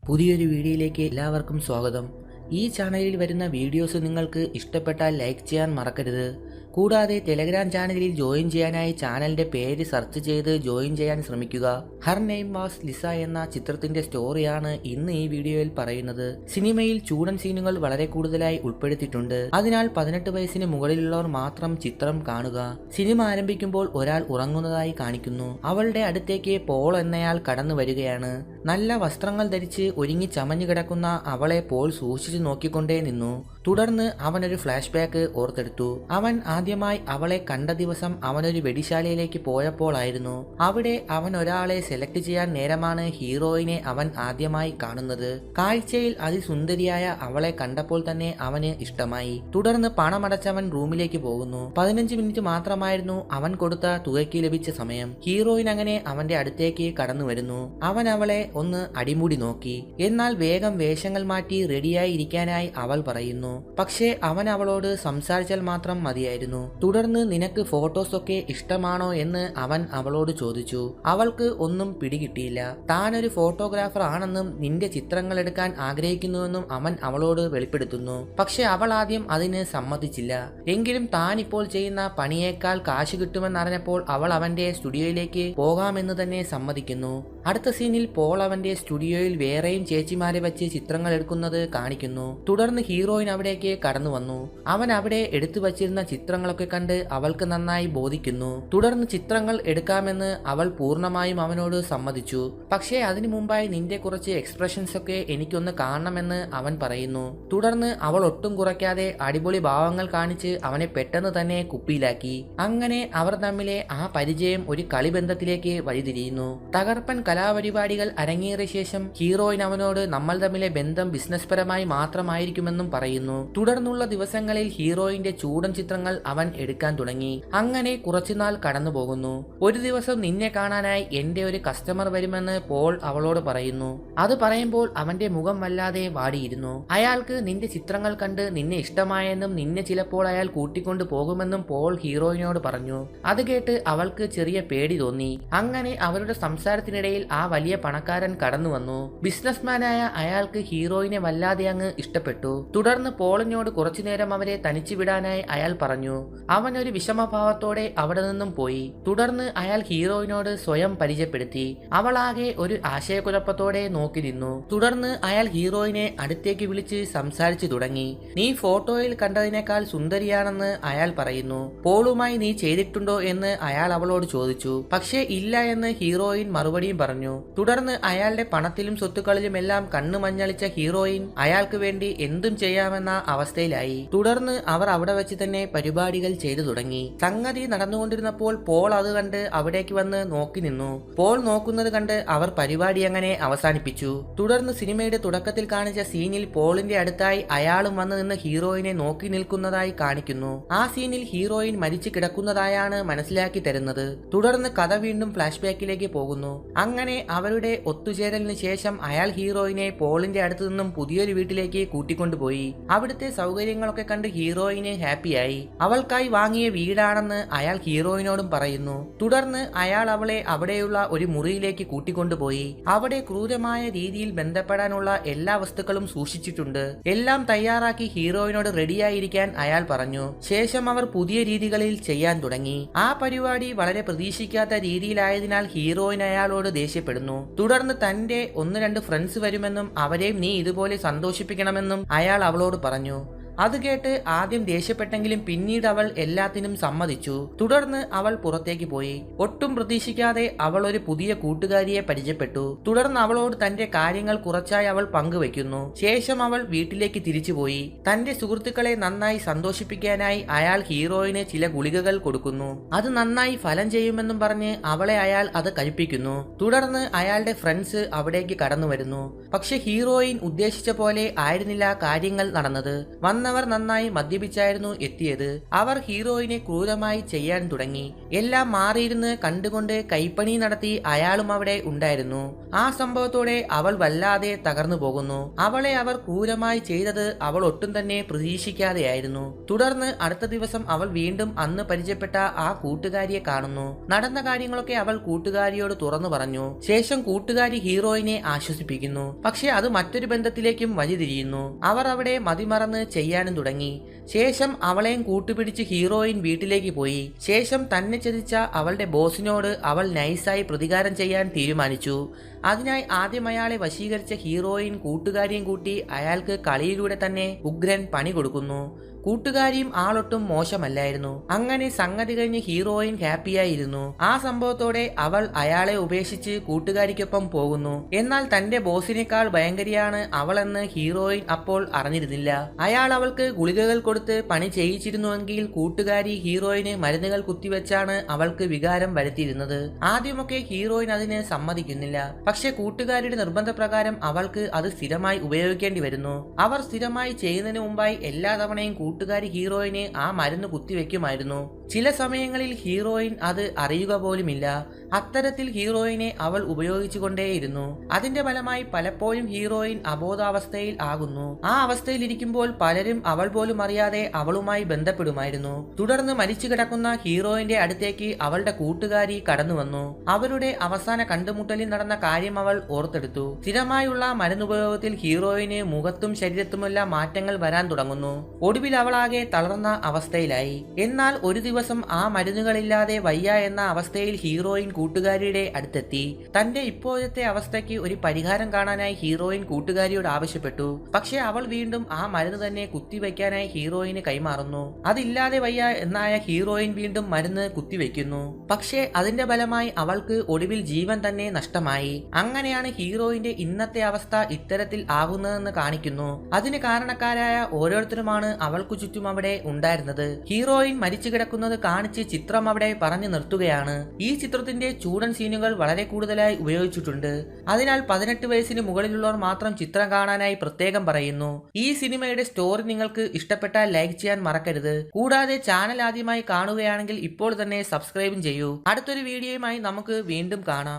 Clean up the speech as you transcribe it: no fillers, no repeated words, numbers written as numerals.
പുതിയൊരു വീഡിയോയിലേക്ക് എല്ലാവർക്കും സ്വാഗതം. ഈ ചാനലിൽ വരുന്ന വീഡിയോസ് നിങ്ങൾക്ക് ഇഷ്ടപ്പെട്ടാൽ ലൈക്ക് ചെയ്യാൻ മറക്കരുത്. കൂടാതെ ടെലഗ്രാം ചാനലിൽ ജോയിൻ ചെയ്യാനായി ചാനലിന്റെ പേര് സെർച്ച് ചെയ്ത് ജോയിൻ ചെയ്യാൻ ശ്രമിക്കുക. ഹർ നെയിം വാസ് ലിസ എന്ന ചിത്രത്തിന്റെ സ്റ്റോറിയാണ് ഇന്ന് ഈ വീഡിയോയിൽ പറയുന്നത്. സിനിമയിൽ ചൂടൻ സീനുകൾ വളരെ കൂടുതലായി ഉൾപ്പെടുത്തിയിട്ടുണ്ട്. അതിനാൽ 18 വയസ്സിന് മുകളിലുള്ളവർ മാത്രം ചിത്രം കാണുക. സിനിമ ആരംഭിക്കുമ്പോൾ ഒരാൾ ഉറങ്ങുന്നതായി കാണിക്കുന്നു. അവളുടെ അടുത്തേക്ക് പോൾ എന്നയാൾ കടന്നു വരികയാണ്. നല്ല വസ്ത്രങ്ങൾ ധരിച്ച് ഒരുങ്ങി ചമഞ്ഞു കിടക്കുന്ന അവളെ പോൾ സൂക്ഷിച്ചു നോക്കിക്കൊണ്ടേ നിന്നു. തുടർന്ന് അവനൊരു ഫ്ലാഷ് ബാക്ക് ഓർത്തെടുത്തു. അവൻ ആദ്യമായി അവളെ കണ്ട ദിവസം അവനൊരു വെടിശാലയിലേക്ക് പോയപ്പോഴായിരുന്നു. അവിടെ അവൻ ഒരാളെ സെലക്ട് ചെയ്യാൻ നേരമാണ് ഹീറോയിനെ അവൻ ആദ്യമായി കാണുന്നത്. കാഴ്ചയിൽ അതിസുന്ദരിയായ അവളെ കണ്ടപ്പോൾ തന്നെ അവന് ഇഷ്ടമായി. തുടർന്ന് പണമടച്ചവൻ റൂമിലേക്ക് പോകുന്നു. 15 മിനിറ്റ് മാത്രമായിരുന്നു അവൻ കൊടുത്ത തുകയ്ക്ക് ലഭിച്ച സമയം. ഹീറോയിൻ അങ്ങനെ അവന്റെ അടുത്തേക്ക് കടന്നു വരുന്നു. അവൻ അവളെ ഒന്ന് അടിമുടി നോക്കി. എന്നാൽ വേഗം വേഷങ്ങൾ മാറ്റി റെഡിയായി ഇരിക്കാനായി അവൾ പറയുന്നു. പക്ഷേ അവൻ അവളോട് സംസാരിച്ചാൽ മാത്രം മതിയായിരുന്നു. തുടർന്ന് നിനക്ക് ഫോട്ടോസ് ഒക്കെ ഇഷ്ടമാണോ എന്ന് അവൻ അവളോട് ചോദിച്ചു. അവൾക്ക് ഒന്നും പിടികിട്ടിയില്ല. താനൊരു ഫോട്ടോഗ്രാഫർ ആണെന്നും നിന്റെ ചിത്രങ്ങൾ എടുക്കാൻ ആഗ്രഹിക്കുന്നുവെന്നും അവൻ അവളോട് വെളിപ്പെടുത്തുന്നു. പക്ഷെ അവൾ ആദ്യം അതിന് സമ്മതിച്ചില്ല. എങ്കിലും താൻ ഇപ്പോൾ ചെയ്യുന്ന പണിയേക്കാൾ കാശ് കിട്ടുമെന്നറിഞ്ഞപ്പോൾ അവൾ അവന്റെ സ്റ്റുഡിയോയിലേക്ക് പോകാമെന്ന് തന്നെ സമ്മതിക്കുന്നു. അടുത്ത സീനിൽ പോൾ അവന്റെ സ്റ്റുഡിയോയിൽ വേറെയും ചേച്ചിമാരെ വെച്ച് ചിത്രങ്ങൾ എടുക്കുന്നത് കാണിക്കുന്നു. തുടർന്ന് ഹീറോയിൻ അവിടേക്ക് കടന്നു വന്നു. അവൻ അവിടെ എടുത്തു വച്ചിരുന്ന ചിത്രങ്ങളൊക്കെ കണ്ട് അവൾക്ക് നന്നായി ബോധിക്കുന്നു. തുടർന്ന് ചിത്രങ്ങൾ എടുക്കാമെന്ന് അവൾ പൂർണ്ണമായും അവനോട് സമ്മതിച്ചു. പക്ഷേ അതിനു മുമ്പായി നിന്റെ കുറച്ച് എക്സ്പ്രഷൻസ് ഒക്കെ എനിക്കൊന്ന് കാണണമെന്ന് അവൻ പറയുന്നു. തുടർന്ന് അവൾ ഒട്ടും കുറയ്ക്കാതെ അടിപൊളി ഭാവങ്ങൾ കാണിച്ച് അവനെ പെട്ടെന്ന് തന്നെ കുപ്പിയിലാക്കി. അങ്ങനെ അവർ തമ്മിലെ ആ പരിചയം ഒരു കളിബന്ധത്തിലേക്ക് വഴിതിരിയുന്നു. തകർപ്പൻ കലാപരിപാടികൾ അരങ്ങേറിയ ശേഷം ഹീറോയിൻ അവനോട് നമ്മൾ തമ്മിലെ ബന്ധം ബിസിനസ് പരമായി മാത്രമായിരിക്കുമെന്നും പറയുന്നു. തുടർന്നുള്ള ദിവസങ്ങളിൽ ഹീറോയിന്റെ ചൂടൻ ചിത്രങ്ങൾ അവൻ എടുക്കാൻ തുടങ്ങി. അങ്ങനെ കുറച്ചുനാൾ കടന്നു പോകുന്നു. ഒരു ദിവസം നിന്നെ കാണാനായി എന്റെ ഒരു കസ്റ്റമർ വരുമെന്ന് പോൾ അവളോട് പറയുന്നു. അത് പറയുമ്പോൾ അവന്റെ മുഖം വല്ലാതെ വാടിയിരുന്നു. അയാൾക്ക് നിന്റെ ചിത്രങ്ങൾ കണ്ട് നിന്നെ ഇഷ്ടമായെന്നും നിന്നെ ചിലപ്പോൾ അയാൾ കൂട്ടിക്കൊണ്ടു പോകുമെന്നും പോൾ ഹീറോയിനോട് പറഞ്ഞു. അത് കേട്ട് അവൾക്ക് ചെറിയ പേടി തോന്നി. അങ്ങനെ അവരുടെ സംസാരത്തിനിടയിൽ ആ വലിയ പണക്കാരൻ കടന്നു വന്നു. ബിസിനസ്മാനായ അയാൾക്ക് ഹീറോയിനെ വല്ലാതെ അങ്ങ് ഇഷ്ടപ്പെട്ടു. തുടർന്ന് പോളിനോട് കുറച്ചുനേരം അവരെ തനിച്ചു വിടാനായി അയാൾ പറഞ്ഞു. അവൻ ഒരു വിഷമഭാവത്തോടെ അവിടെ നിന്നും പോയി. തുടർന്ന് അയാൾ ഹീറോയിനോട് സ്വയം പരിചയപ്പെടുത്തി. അവളാകെ ഒരു ആശയക്കുഴപ്പത്തോടെ നോക്കി നിന്നു. തുടർന്ന് അയാൾ ഹീറോയിനെ അടുത്തേക്ക് വിളിച്ച് സംസാരിച്ചു തുടങ്ങി. നീ ഫോട്ടോയിൽ കണ്ടതിനേക്കാൾ സുന്ദരിയാണെന്ന് അയാൾ പറയുന്നു. പോളുമായി നീ ചെയ്തിട്ടുണ്ടോ എന്ന് അയാൾ അവളോട് ചോദിച്ചു. പക്ഷേ ഇല്ല എന്ന് ഹീറോയിൻ മറുപടിയും പറഞ്ഞു. തുടർന്ന് അയാളുടെ പണത്തിലും സ്വത്തുക്കളിലും എല്ലാം കണ്ണു മഞ്ഞളിച്ച ഹീറോയിൻ അയാൾക്ക് വേണ്ടി എന്തും ചെയ്യാമെന്ന അവസ്ഥയിലായി. തുടർന്ന് അവർ അവിടെ വെച്ച് തന്നെ പരിപാടികൾ ചെയ്തു തുടങ്ങി. സംഗതി നടന്നുകൊണ്ടിരുന്നപ്പോൾ പോൾ അത് കണ്ട് അവിടേക്ക് വന്ന് നോക്കി നിന്നു. പോൾ നോക്കുന്നത് കണ്ട് അവർ പരിപാടി അങ്ങനെ അവസാനിപ്പിച്ചു. തുടർന്ന് സിനിമയുടെ തുടക്കത്തിൽ കാണിച്ച സീനിൽ പോളിന്റെ അടുത്തായി അയാളും വന്ന് നിന്ന് ഹീറോയിനെ നോക്കി നിൽക്കുന്നതായി കാണിക്കുന്നു. ആ സീനിൽ ഹീറോയിൻ മരിച്ചു കിടക്കുന്നതായാണ് മനസ്സിലാക്കി തരുന്നത്. തുടർന്ന് കഥ വീണ്ടും ഫ്ലാഷ് ബാക്കിലേക്ക് പോകുന്നു. അങ്ങനെ അവരുടെ ഒത്തുചേരലിന് ശേഷം അയാൾ ഹീറോയിനെ പോളിന്റെ അടുത്ത് നിന്നും പുതിയൊരു വീട്ടിലേക്ക് കൂട്ടിക്കൊണ്ടുപോയി. അവിടുത്തെ സൗകര്യങ്ങളൊക്കെ കണ്ട് ഹീറോയിന് ഹാപ്പിയായി. അവൾക്കായി വാങ്ങിയ വീടാണെന്ന് അയാൾ ഹീറോയിനോടും പറയുന്നു. തുടർന്ന് അയാൾ അവളെ അവിടെയുള്ള ഒരു മുറിയിലേക്ക് കൂട്ടിക്കൊണ്ടുപോയി. അവിടെ ക്രൂരമായ രീതിയിൽ ബന്ധപ്പെടാനുള്ള എല്ലാ വസ്തുക്കളും സൂക്ഷിച്ചിട്ടുണ്ട്. എല്ലാം തയ്യാറാക്കി ഹീറോയിനോട് റെഡിയായിരിക്കാൻ അയാൾ പറഞ്ഞു. ശേഷം അവർ പുതിയ രീതികളിൽ ചെയ്യാൻ തുടങ്ങി. ആ പരിപാടി വളരെ പ്രതീക്ഷിക്കാത്ത രീതിയിലായതിനാൽ ഹീറോയിൻ അയാളോട് ദേഷ്യപ്പെടുന്നു. തുടർന്ന് തന്റെ 1-2 ഫ്രണ്ട്സ് വരുമെന്നും അവരെയും നീ ഇതുപോലെ സന്തോഷിപ്പിക്കണമെന്നും അയാൾ അവളോട് പറഞ്ഞു. അത് കേട്ട് ആദ്യം ദേഷ്യപ്പെട്ടെങ്കിലും പിന്നീട് അവൾ എല്ലാത്തിനും സമ്മതിച്ചു. തുടർന്ന് അവൾ പുറത്തേക്ക് പോയി. ഒട്ടും പ്രതീക്ഷിക്കാതെ അവൾ ഒരു പുതിയ കൂട്ടുകാരിയെ പരിചയപ്പെട്ടു. തുടർന്ന് അവളോട് തന്റെ കാര്യങ്ങൾ കുറച്ചായി അവൾ പങ്കുവെക്കുന്നു. ശേഷം അവൾ വീട്ടിലേക്ക് തിരിച്ചുപോയി. തന്റെ സുഹൃത്തുക്കളെ നന്നായി സന്തോഷിപ്പിക്കാനായി അയാൾ ഹീറോയിന് ചില ഗുളികകൾ കൊടുക്കുന്നു. അത് നന്നായി ഫലം ചെയ്യുമെന്നും പറഞ്ഞ് അവളെ അയാൾ അത് കഴിപ്പിക്കുന്നു. തുടർന്ന് അയാളുടെ ഫ്രണ്ട്സ് അവിടേക്ക് കടന്നു വരുന്നു. പക്ഷെ ഹീറോയിൻ ഉദ്ദേശിച്ച പോലെ ആയിരുന്നില്ല കാര്യങ്ങൾ നടന്നത്. വന്ന വന്നവർ നന്നായി മദ്യപിച്ചായിരുന്നു എത്തിയത്. അവർ ഹീറോയിനെ ക്രൂരമായി ചെയ്യാൻ തുടങ്ങി. എല്ലാം മാറിയിരുന്ന് കണ്ടുകൊണ്ട് കൈപ്പണി നടത്തി അയാളും അവിടെ ഉണ്ടായിരുന്നു. ആ സംഭവത്തോടെ അവൾ വല്ലാതെ തകർന്നു പോകുന്നു. അവളെ അവർ ക്രൂരമായി ചെയ്തത് അവൾ ഒട്ടും തന്നെ പ്രതീക്ഷിക്കാതെയായിരുന്നു. തുടർന്ന് അടുത്ത ദിവസം അവൾ വീണ്ടും അന്ന് പരിചയപ്പെട്ട ആ കൂട്ടുകാരിയെ കാണുന്നു. നടന്ന കാര്യങ്ങളൊക്കെ അവൾ കൂട്ടുകാരിയോട് തുറന്നു പറഞ്ഞു. ശേഷം കൂട്ടുകാരി ഹീറോയിനെ ആശ്വസിപ്പിക്കുന്നു. പക്ഷെ അത് മറ്റൊരു ബന്ധത്തിലേക്കും വഴിതിരിയുന്നു. അവർ അവിടെ മതിമറന്ന് ചെയ്യാനും തുടങ്ങി. ശേഷം അവളെയും കൂട്ടുപിടിച്ച് ഹീറോയിൻ വീട്ടിലേക്ക് പോയി. ശേഷം തന്നെ ചതിച്ച അവളുടെ ബോസിനോട് അവൾ നൈസായി പ്രതികാരം ചെയ്യാൻ തീരുമാനിച്ചു. അതിനായി ആദ്യം അയാളെ വശീകരിച്ച ഹീറോയിൻ കൂട്ടുകാരിയും കൂട്ടി അയാൾക്ക് കളിയിലൂടെ തന്നെ ഉഗ്രൻ പണി കൊടുക്കുന്നു. കൂട്ടുകാരിയും ആളൊട്ടും മോശമല്ലായിരുന്നു. അങ്ങനെ സംഗതി കഴിഞ്ഞ് ഹീറോയിൻ ഹാപ്പിയായിരുന്നു. ആ സംഭവത്തോടെ അവൾ അയാളെ ഉപേക്ഷിച്ച് കൂട്ടുകാരിക്കൊപ്പം പോകുന്നു. എന്നാൽ തന്റെ ബോസിനേക്കാൾ ഭയങ്കരിയാണ് അവളെന്ന് ഹീറോയിൻ അപ്പോൾ അറിഞ്ഞിരുന്നില്ല. അയാൾ അവൾക്ക് ഗുളികകൾ കൊടുത്ത് പണി ചെയ്യിച്ചിരുന്നുവെങ്കിൽ കൂട്ടുകാരി ഹീറോയിന് മരുന്നുകൾ കുത്തിവെച്ചാണ് അവൾക്ക് വികാരം വരുത്തിയിരുന്നത്. ആദ്യമൊക്കെ ഹീറോയിൻ അതിന് സമ്മതിക്കുന്നില്ല. പക്ഷെ കൂട്ടുകാരിയുടെ നിർബന്ധപ്രകാരം അവൾക്ക് അത് സ്ഥിരമായി ഉപയോഗിക്കേണ്ടി വരുന്നു. അവർ സ്ഥിരമായി ചെയ്യുന്നതിന് മുമ്പായി എല്ലാ തവണയും കൂട്ടുകാരി ഹീറോയിനെ ആ മരുന്ന് കുത്തിവെക്കുമായിരുന്നു. ചില സമയങ്ങളിൽ ഹീറോയിൻ അത് അറിയുക പോലുമില്ല. അത്തരത്തിൽ ഹീറോയിനെ അവൾ ഉപയോഗിച്ചുകൊണ്ടേയിരുന്നു. അതിന്റെ ഫലമായി പലപ്പോഴും ഹീറോയിൻ അബോധാവസ്ഥയിൽ ആകുന്നു. ആ അവസ്ഥയിൽ ഇരിക്കുമ്പോൾ പലരും അവൾ പോലും അറിയാതെ അവളുമായി ബന്ധപ്പെടുമായിരുന്നു. തുടർന്ന് മരിച്ചു കിടക്കുന്ന ഹീറോയിന്റെ അടുത്തേക്ക് അവളുടെ കൂട്ടുകാരി കടന്നു വന്നു. അവരുടെ അവസാന കണ്ടുമുട്ടലിൽ നടന്ന കാര്യം അവൾ ഓർത്തെടുത്തു. സ്ഥിരമായുള്ള മരുന്നുപയോഗത്തിൽ ഹീറോയിന് മുഖത്തും ശരീരത്തുമെല്ലാം മാറ്റങ്ങൾ വരാൻ തുടങ്ങുന്നു. ഒടുവിൽ അവളാകെ തളർന്ന അവസ്ഥയിലായി. എന്നാൽ ഒരു ദിവസം ആ മരുന്നുകളില്ലാതെ വയ്യ എന്ന അവസ്ഥയിൽ ഹീറോയിൻ കൂട്ടുകാരിയുടെ അടുത്തെത്തി. തന്റെ ഇപ്പോഴത്തെ അവസ്ഥയ്ക്ക് ഒരു പരിഹാരം കാണാനായി ഹീറോയിൻ കൂട്ടുകാരിയോട് ആവശ്യപ്പെട്ടു. പക്ഷെ അവൾ വീണ്ടും ആ മരുന്ന് തന്നെ കുത്തിവെക്കാനായി ഹീറോയിന് കൈമാറുന്നു. അതില്ലാതെ വയ്യ എന്നായ ഹീറോയിൻ വീണ്ടും മരുന്ന് കുത്തിവെക്കുന്നു. പക്ഷേ അതിന്റെ ഫലമായി അവൾക്ക് ഒടുവിൽ ജീവൻ തന്നെ നഷ്ടമായി. അങ്ങനെയാണ് ഹീറോയിന്റെ ഇന്നത്തെ അവസ്ഥ ഇത്തരത്തിൽ ആകുന്നതെന്ന് കാണിക്കുന്നു. അതിന് കാരണക്കാരായ ഓരോരുത്തരുമാണ് അവൾക്കു ചുറ്റും അവിടെ ഉണ്ടായിരുന്നത്. ഹീറോയിൻ മരിച്ചു കിടക്കുന്നത് കാണിച്ച് ചിത്രം അവിടെ പറഞ്ഞു നിർത്തുകയാണ്. ഈ ചിത്രത്തിന്റെ ചൂടൻ സീനുകൾ വളരെ കൂടുതലായി ഉപയോഗിച്ചിട്ടുണ്ട്. അതിനാൽ 18 വയസ്സിന് മുകളിലുള്ളവർ മാത്രം ചിത്രം കാണാനായി പ്രത്യേകം പറയുന്നു. ഈ സിനിമയുടെ സ്റ്റോറി നിങ്ങൾക്ക് ഇഷ്ടപ്പെട്ടാൽ ലൈക്ക് ചെയ്യാൻ മറക്കരുത്. കൂടാതെ ചാനൽ ആദ്യമായി കാണുകയാണെങ്കിൽ ഇപ്പോൾ തന്നെ സബ്സ്ക്രൈബും ചെയ്യൂ. അടുത്തൊരു വീഡിയോയുമായി നമുക്ക് വീണ്ടും കാണാം.